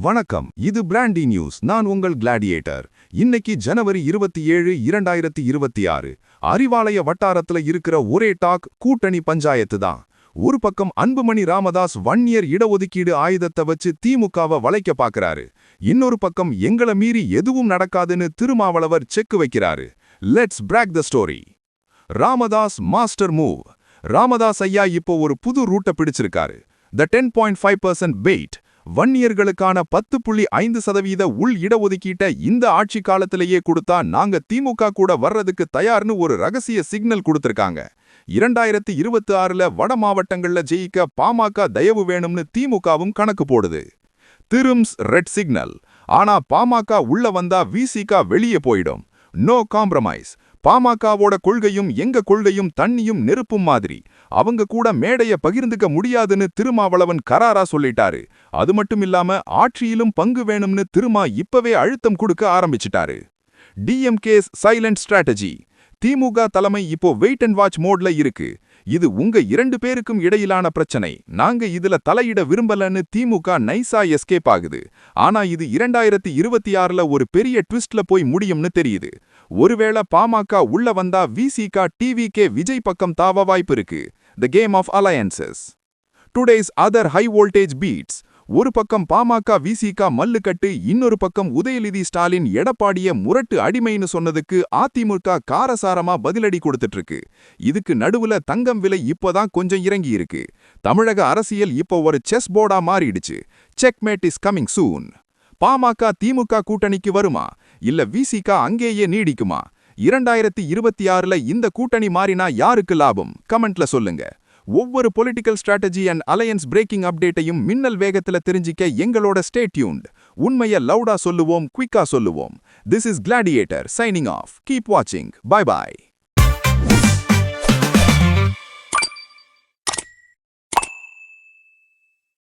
வணக்கம், இது brandy news. நான் உங்கள் கிளாடியேட்டர். இன்னைக்கு ஜனவரி 27, 2026. அறிவாலய வட்டாரத்துல இருக்கிற ஒரே டாக் கூட்டணி பஞ்சாயத்து தான். ஒரு பக்கம் அன்புமணி ராமதாஸ் வன்னியர் இடஒதுக்கீடு ஆயுதத்தை வச்சு திமுகவை வளைக்க பாக்குறாரு. இன்னொரு பக்கம் எங்களை மீறி எதுவும் நடக்காதுன்னு திருமாவளவர் செக் வைக்கிறாரு. Let's break the story. Ramadoss master move. Ramadoss ஐயா இப்போ ஒரு புது ரூட்டை பிடிச்சிருக்காரு. The 10.5% paid. வன்னியர்களுக்கான 10.5% உள் இடஒதுக்கீட்டை இந்த ஆட்சி காலத்திலேயே கொடுத்தா நாங்க திமுக கூட வர்றதுக்கு தயார்னு ஒரு ரகசிய சிக்னல் கொடுத்திருக்காங்க. 2026ல வட மாவட்டங்கள்ல ஜெயிக்க பாமக தயவு வேணும்னு திமுகவும் கணக்கு போடுது. திரும்ஸ் ரெட் சிக்னல். ஆனா பாமக உள்ள வந்தா விசிக வெளியே போயிடும். No compromise. பாமகவோட கொள்கையும் எங்க கொள்கையும் தண்ணியும் நெருப்பும் மாதிரி. அவங்க கூட மேடைய பகிர்ந்துக்க முடியாதுன்னு திருமாவளவன் கராரா சொல்லிட்டாரு. அது மட்டும் இல்லாம ஆட்சியிலும் பங்கு வேணும்னு திருமா இப்பவே அழுத்தம் கொடுக்க ஆரம்பிச்சிட்டாரு. DMK's silent strategy. திமுக தலைமை இப்போ வெயிட் அண்ட் வாட்ச் மோட்ல இருக்கு. இது உங்க இரண்டு பேருக்கும் இடையிலான பிரச்சனை, நாங்க இதுல தலையிட விரும்பலன்னு திமுக நைசா எஸ்கேப் ஆகுது. ஆனா இது 2026ல ஒரு பெரிய ட்விஸ்ட்ல போய் முடியும்னு தெரியுது. ஒருவேளை பாமக உள்ள வந்தா விசிக டிவிகே விஜய் பக்கம் தாவ வாய்ப்பு இருக்கு. The game of alliances. Today's other high voltage beats. ஒரு பக்கம் பாமக விசிக மல்லுக்கட்டு, இன்னொரு பக்கம் உதயநிதி ஸ்டாலின் எடப்பாடிய முரட்டு அடிமைன்னு சொன்னதுக்கு அதிமுக காரசாரமா பதிலடி கொடுத்துட்டு இருக்கு. இதுக்கு நடுவுல தங்கம் விலை இப்போதான் கொஞ்சம் இறங்கி இருக்கு. தமிழக அரசியல் இப்போ ஒரு செஸ் போர்டா மாறிடுச்சு. Checkmate is coming soon. PMK DMK கூட்டணிக்கு வருமா, இல்ல விசிக அங்கேயே நீடிக்குமா? 2026ல இந்த கூட்டணி மாறினா யாருக்கு லாபம்? கமெண்ட்ல சொல்லுங்க. ஒவ்வொரு political strategy and alliance breaking அப்டேட்டையும் மின்னல் வேகத்துல தெரிஞ்சிக்க எங்களோட ஸ்டே டியூன்ட். உண்மையை லவுடா சொல்லுவோம், குயிக்கா சொல்லுவோம். This is Gladiator signing off. Keep வாட்சிங். பை பாய்.